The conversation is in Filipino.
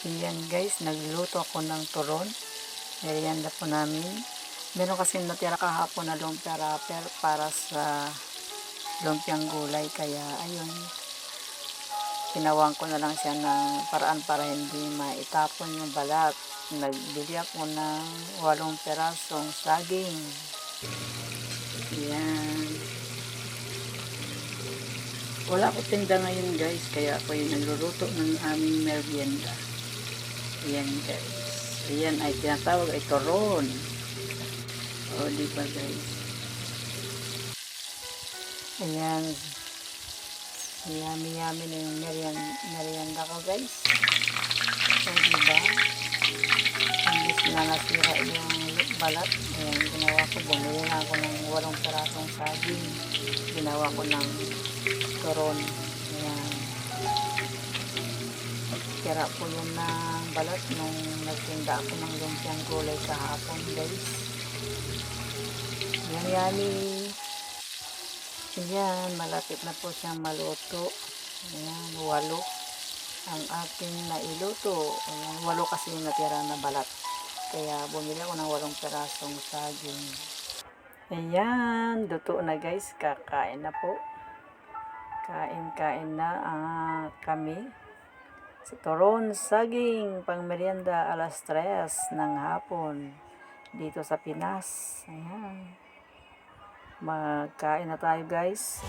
Ayan guys, nagluto ako ng turon. Merienda po namin. Meron kasi natira kahapon na lumpia wrapper para sa lumpiang gulay. Kaya ayun, pinawang ko na lang siya ng paraan para hindi maitapon yung balat. Nagbili ako ng 8 perasong saging. Ayan. Wala ko tinda ngayon guys, kaya ako yung nagluluto ng aming merienda. Ayan guys. Ayan ay tinatawag ay turon. O diba guys. Ayan. Yummy yummy na yung merienda ko guys. O diba. Imbis na nasira yung balat. Ayan, ginawa ko. Bumili na ako ng 8 perasong saging. Ginawa ko ng turon. Ayan. Tira po yun ng balat nung nagtinda ako ng lumpiang gulay kahapon guys. Yan yummy. Ayan, malapit na po siyang maluto. Ayan, 8 ang aking nailuto. Ayan, 8 kasi yung natira na balat. Kaya bumili ako ng 8 perasong saging. Ayan, luto na guys. Kakain na po. Kain na kami. Sa turon, saging, pang merienda alas 3 ng hapon dito sa Pinas. Ayan. Magkain na tayo guys.